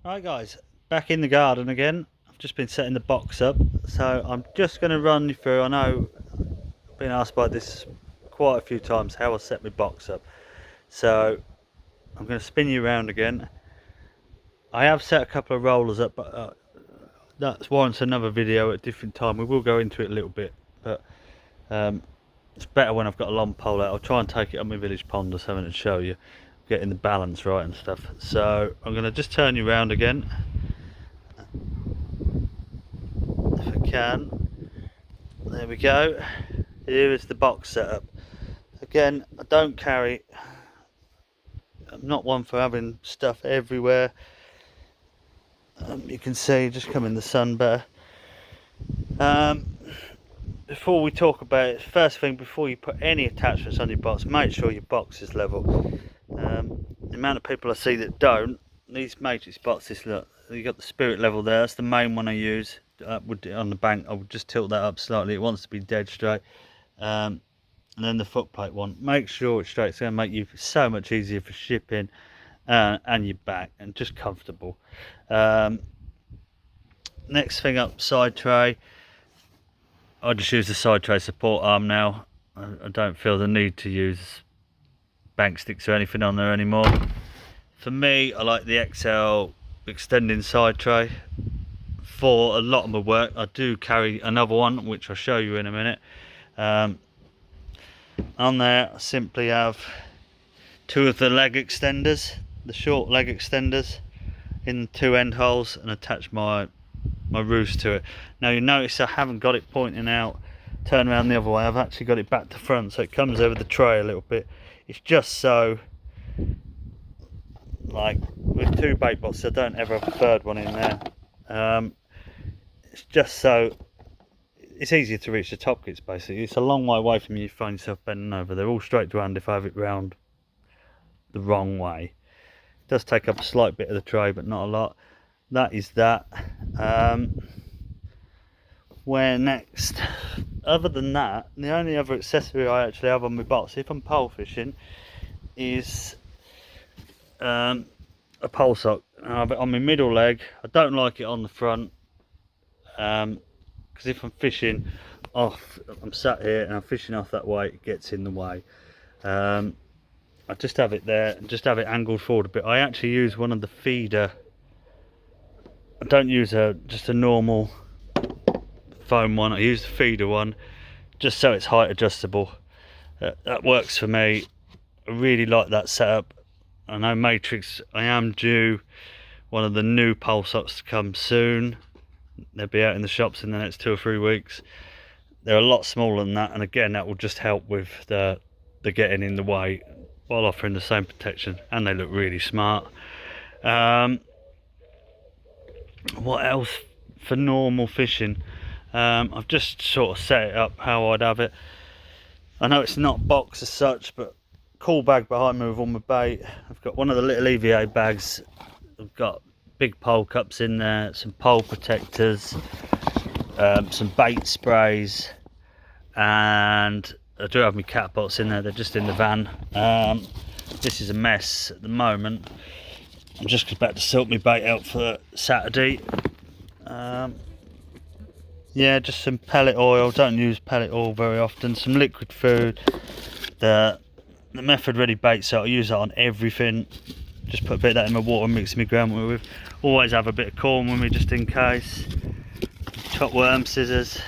Right guys, back in the garden again. I've just been setting the box up, so I'm just going to run you through. I know I've been asked by this quite a few times how I set my box up, so I'm going to spin you around again. I have set a couple of rollers up, but that's warrants another video at a different time. We will go into it a little bit, but it's better when I've got a long pole out. I'll try and take it on my village pond or something and show you getting the balance right and stuff. So I'm going to just turn you around again if I can. There we go. Here is the box setup. Again, I don't carry, I'm not one for having stuff everywhere. You can see, just come in the sun better. Before we talk about it, first thing, before you put any attachments on your box, make sure your box is level. The amount of people I see that don't, these matrix boxes, look, you got the spirit level there, that's the main one I use. On the bank, I would just tilt that up slightly, it wants to be dead straight. And then the footplate one, make sure it's straight. It's going to make you so much easier for shipping and your back, and just comfortable. Next thing up, side tray. I just use the side tray support arm now. I don't feel the need to use bank sticks or anything on there anymore. For me, I like the XL extending side tray. For a lot of my work, I do carry another one, which I'll show you in a minute. On there, I simply have two of the leg extenders, the short leg extenders, in the two end holes, and attach my roost to it. Now you notice I haven't got it pointing out, turn around the other way. I've actually got it back to front, so it comes over the tray a little bit. It's just so, like with two bait boxes, I don't ever have a third one in there. It's just so it's easier to reach the top kits. Basically, it's a long way away from you. You find yourself bending over. They're all straight to hand if I have it round the wrong way. It does take up a slight bit of the tray, but not a lot. That is that. Where next? Other than that, the only other accessory I actually have on my box, if I'm pole fishing, is a pole sock. I have it on my middle leg. I don't like it on the front, because if I'm fishing off, I'm sat here and I'm fishing off that way, it gets in the way. I just have it there and just have it angled forward a bit. I actually use one of the feeder. I don't use just a normal foam one. I use the feeder one just so it's height adjustable. That works for me. I really like that setup. I know Matrix, I am due one of the new pole socks to come soon. They'll be out in the shops in the next 2 or 3 weeks. They're a lot smaller than that, and again that will just help with the getting in the way while offering the same protection, and they look really smart. What else for normal fishing? I've just sort of set it up how I'd have it. I know it's not box as such, but cool bag behind me with all my bait. I've got one of the little EVA bags. I've got big pole cups in there, some pole protectors, some bait sprays, and I do have my cat pots in there. They're just in the van. This is a mess at the moment. I'm just about to sort my bait out for Saturday. Yeah, just some pellet oil. Don't use pellet oil very often. Some liquid food. The Method Ready bait salt, I use that on everything. Just put a bit of that in my water, mix my ground with. Always have a bit of corn with me just in case. Chop worm scissors.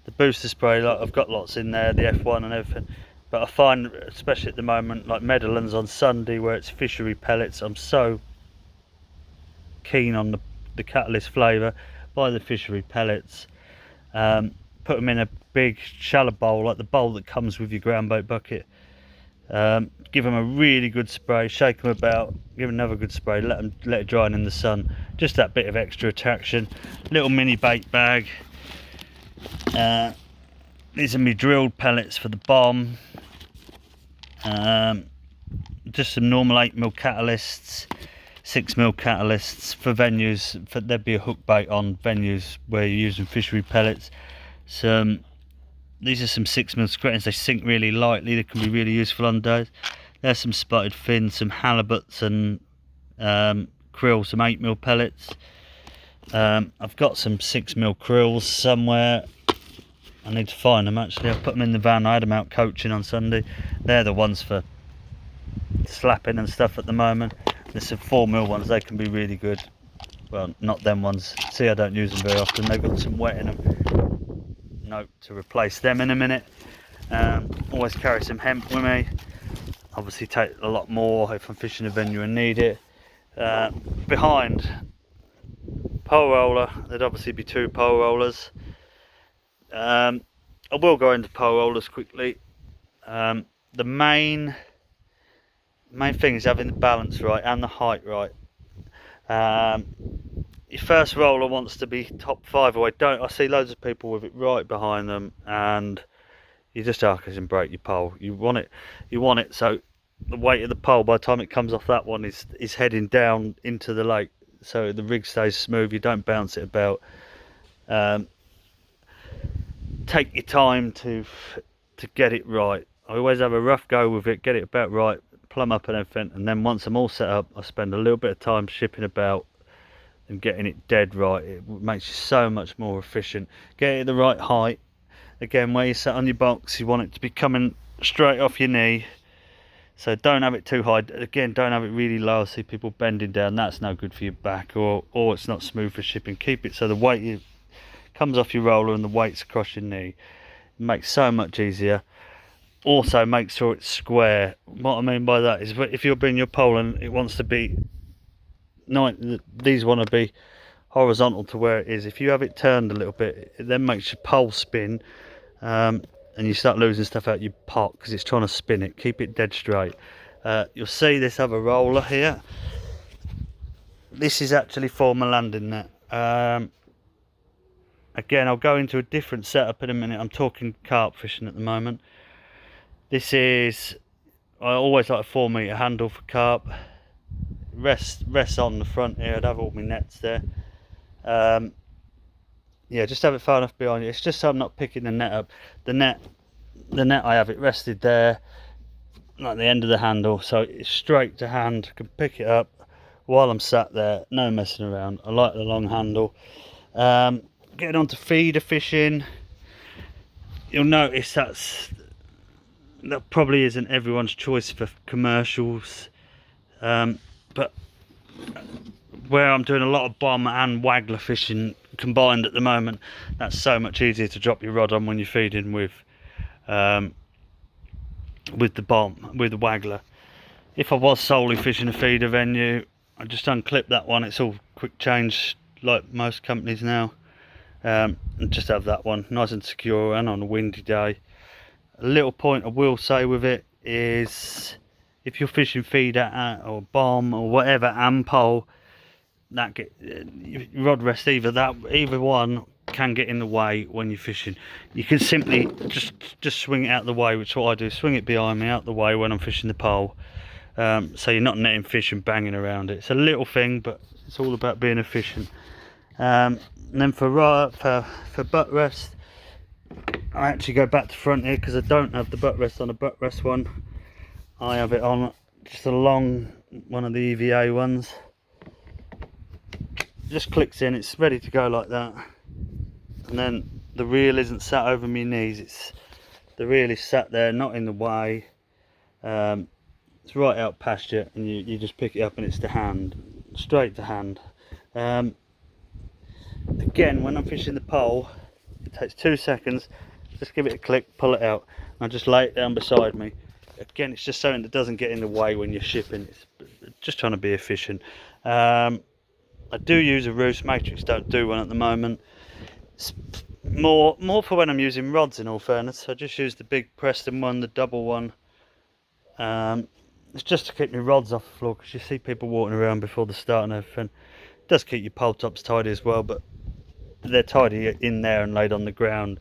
The booster spray, like I've got lots in there, the F1 and everything. But I find, especially at the moment, like Meadowlands on Sunday, where it's fishery pellets, I'm so keen on the catalyst flavour. Buy the fishery pellets, put them in a big shallow bowl, like the bowl that comes with your ground bait bucket. Give them a really good spray, shake them about, give them another good spray, let it dry in the sun. Just that bit of extra attraction. Little mini bait bag. These are my drilled pellets for the bomb. Just some normal 8mm catalysts, 6mm catalysts for venues. There'd be a hook bait on venues where you're using fishery pellets. These are some 6mm screens. They sink really lightly. They can be really useful on days. There's some spotted fins, some halibuts, and krill some 8mm pellets. I've got some 6mm krills somewhere. I need to find them actually. I've put them in the van. I had them out coaching on Sunday. They're the ones for slapping and stuff at the moment. There's some 4mm ones, they can be really good. Well, not them ones. See, I don't use them very often. They've got some wet in them. Note to replace them in a minute. Always carry some hemp with me. Obviously take a lot more if I'm fishing a venue and need it. Behind pole roller, there'd obviously be 2 pole rollers. I will go into pole rollers quickly. The main thing is having the balance right and the height right. Your first roller wants to be top 5 away. I see loads of people with it right behind them, and you just can break your pole. You want it so the weight of the pole by the time it comes off that one is heading down into the lake, so the rig stays smooth. You don't bounce it about. Take your time to get it right. I always have a rough go with it, get it about right, plumb up and everything, and then once I'm all set up, I spend a little bit of time shipping about and getting it dead right. It makes you so much more efficient. Get it the right height. Again, where you sit on your box, you want it to be coming straight off your knee, so don't have it too high. Again, don't have it really low. I see people bending down, that's no good for your back, or it's not smooth for shipping. Keep it so the weight comes off your roller and the weight's across your knee. It makes so much easier. Also, make sure it's square. What I mean by that is, if you're bringing your pole and it wants to be these want to be horizontal to where it is, if you have it turned a little bit, it then makes your pole spin, and you start losing stuff out your pot because it's trying to spin it. Keep it dead straight. You'll see this other roller here. This is actually for my landing net. Again, I'll go into a different setup in a minute. I'm talking carp fishing at the moment. This is, I always like a 4-metre handle for carp. Rests on the front here. I'd have all my nets there. Yeah, just have it far enough behind you. It's just so I'm not picking the net up. The net I have it rested there, at the end of the handle, so it's straight to hand. I can pick it up while I'm sat there. No messing around. I like the long handle. Getting on to feeder fishing, you'll notice that probably isn't everyone's choice for commercials, but where I'm doing a lot of bomb and waggler fishing combined at the moment, that's so much easier to drop your rod on when you're feeding with the bomb, with the waggler. If I was solely fishing a feeder venue, I just unclip that one. It's all quick change like most companies now. And just have that one nice and secure, and on a windy day. A little point I will say with it is, if you're fishing feeder or bomb or whatever and pole, that rod rest, either one can get in the way when you're fishing. You can simply just swing it out the way, which is what I do. Swing it behind me out the way when I'm fishing the pole, so you're not netting fish and banging around it. It's a little thing, but it's all about being efficient. And then for butt rest, I actually go back to front here because I don't have the butt rest on a butt rest one. I have it on just a long one of the EVA ones. Just clicks in, it's ready to go like that. And then the reel isn't sat over my knees. The reel is sat there, not in the way. It's right out past you, and you just pick it up and it's to hand, straight to hand. Again, when I'm fishing the pole, it takes 2 seconds. Just give it a click, pull it out, and I just lay it down beside me. Again, it's just something that doesn't get in the way when you're shipping. It's just trying to be efficient. I do use a roost. Matrix don't do one at the moment. It's more for when I'm using rods, in all fairness. I just use the big Preston one, the double one. It's just to keep my rods off the floor, because you see people walking around before the start and everything. It does keep your pole tops tidy as well, but they're tidy in there and laid on the ground.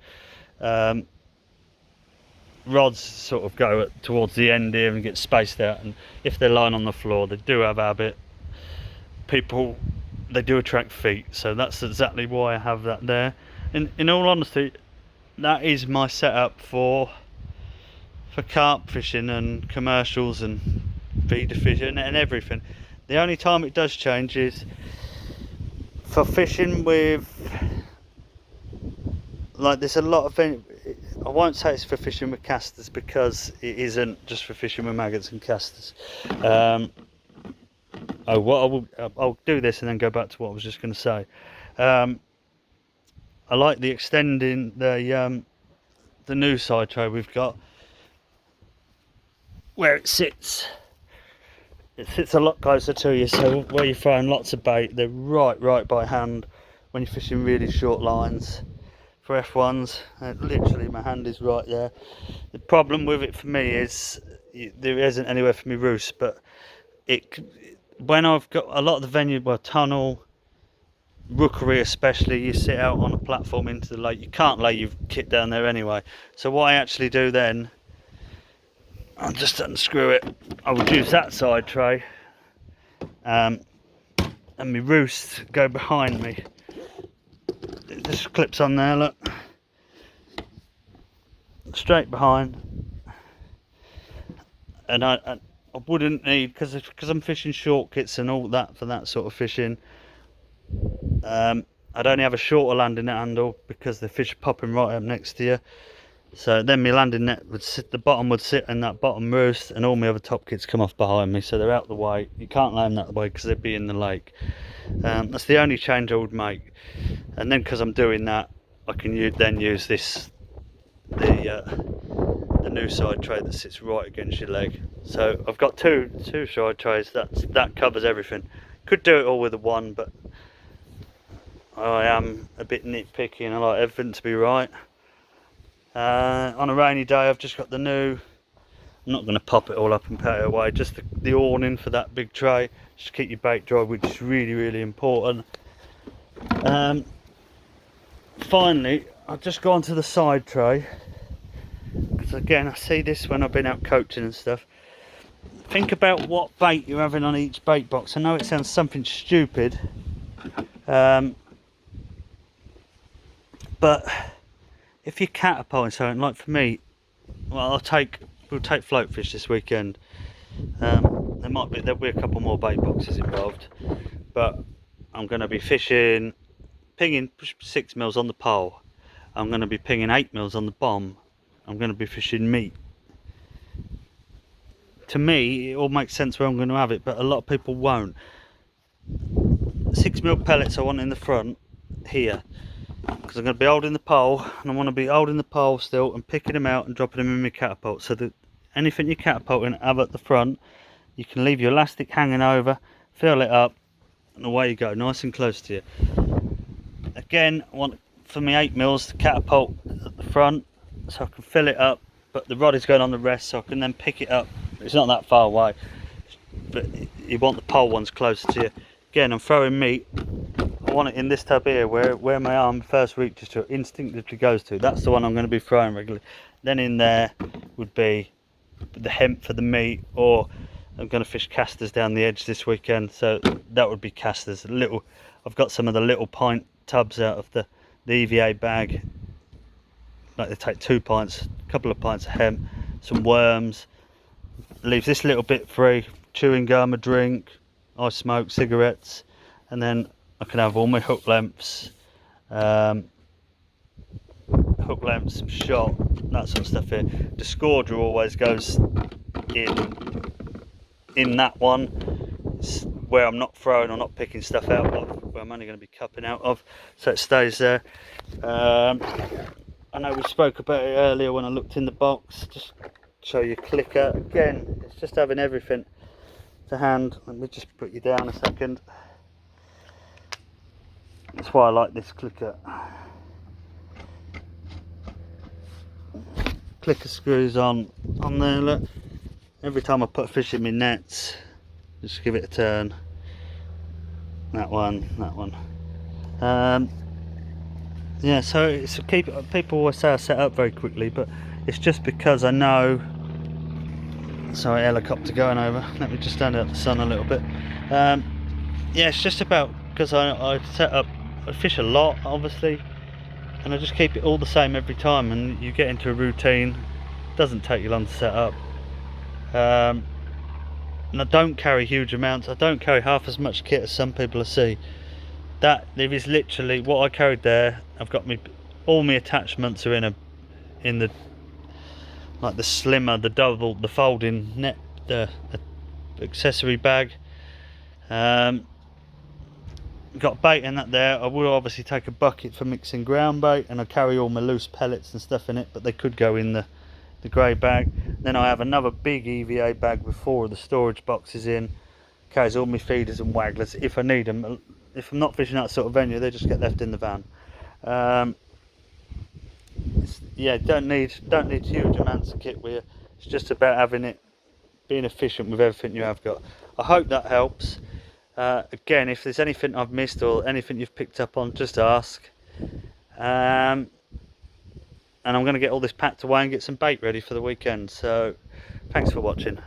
Rods sort of go towards the end here and get spaced out, and if they're lying on the floor, they do have habit. People, they do attract feet, so that's exactly why I have that there. In all honesty, that is my setup for carp fishing and commercials and feeder fishing and everything. The only time it does change is for fishing with, like, there's a lot of, I won't say it's for fishing with casters because it isn't just for fishing with maggots and casters. I'll do this and then go back to what I was just going to say. I like the extending the new side tray we've got, where it sits. It sits a lot closer to you, so where you're throwing lots of bait, they're right by hand when you're fishing really short lines. For F1s, literally my hand is right there. The problem with it for me is there isn't anywhere for me roost, but when I've got a lot of the venue, well, tunnel, rookery especially, you sit out on a platform into the lake, you can't lay your kit down there anyway. So what I actually do then, I'll just unscrew it. I would use that side tray, and my roost go behind me. It just clips on there, look, straight behind. And I wouldn't need, because I'm fishing short kits and all that for that sort of fishing. I'd only have a shorter landing net handle because the fish are popping right up next to you. So then my landing net would sit, the bottom would sit in that bottom roost, and all my other top kits come off behind me, so they're out the way. You can't lay them that way because they'd be in the lake. That's the only change I would make. And then because I'm doing that, I can then use this, the new side tray that sits right against your leg. So I've got two side trays. That covers everything. Could do it all with the one, but I am a bit nitpicky and I like everything to be right. On a rainy day, I've just got the new, I'm not going to pop it all up and put it away, just the awning for that big tray, just to keep your bait dry, which is really important. Finally, I'll just go on to the side tray, because again, I see this when I've been out coaching and stuff. Think about what bait you're having on each bait box. I know it sounds something stupid, but if you're catapulting something, like for me, well, we'll take float fish this weekend. There'll be a couple more bait boxes involved, but I'm going to be fishing, pinging 6 mils on the pole. I'm going to be pinging 8 mils on the bomb. I'm going to be fishing meat. To me, it all makes sense where I'm going to have it, but a lot of people won't. 6 mil pellets I want in the front here, because I'm going to be holding the pole, and I want to be holding the pole still and picking them out and dropping them in my catapult, so that anything you're catapulting have at the front, you can leave your elastic hanging over, fill it up, and away you go, nice and close to you. Again, I want for me 8 mils to catapult at the front, so I can fill it up, but the rod is going on the rest, so I can then pick it up. It's not that far away, but you want the pole ones closer to you. Again, I'm throwing meat. I want it in this tab here, where my arm first reaches to, instinctively goes to. That's the one I'm going to be throwing regularly. Then in there would be the hemp for the meat, or I'm going to fish casters down the edge this weekend, so that would be casters. I've got some of the little pint tubs out of the EVA bag. Like, they take 2 pints, a couple of pints of hemp, some worms. Leaves this little bit free, chewing gum, a drink, I smoke cigarettes, and then I can have all my hook lengths, some shot, that sort of stuff here. The scourger always goes in that one. It's where I'm not throwing or not picking stuff out of, where I'm only going to be cupping out of, so it stays there. I know we spoke about it earlier when I looked in the box. Just show you clicker again. It's just having everything to hand. Let me just put you down a second. That's why I like this clicker. Clicker screws on there, look. Every time I put a fish in my nets, just give it a turn. That one. Yeah, so it's people always say I set up very quickly, but it's just because I know. Sorry, helicopter going over. Let me just stand out the sun a little bit. Yeah, it's just about because I set up. I fish a lot, obviously, and I just keep it all the same every time, and you get into a routine. It doesn't take you long to set up. and I don't carry huge amounts. I don't carry half as much kit as some people I see. That there is literally what I carried there. I've got all my attachments are in the like the slimmer, the double, the folding net, the accessory bag. Got bait in that there. I will obviously take a bucket for mixing ground bait, and I carry all my loose pellets and stuff in it, but they could go in the grey bag. Then I have another big EVA bag with 4 of the storage boxes in. Carries all my feeders and wagglers if I need them. If I'm not fishing that sort of venue, they just get left in the van. Yeah, don't need huge amounts of kit with you. It's just about having it, being efficient with everything you have got. I hope that helps. Again, if there's anything I've missed or anything you've picked up on, just ask. And I'm going to get all this packed away and get some bait ready for the weekend. So thanks for watching.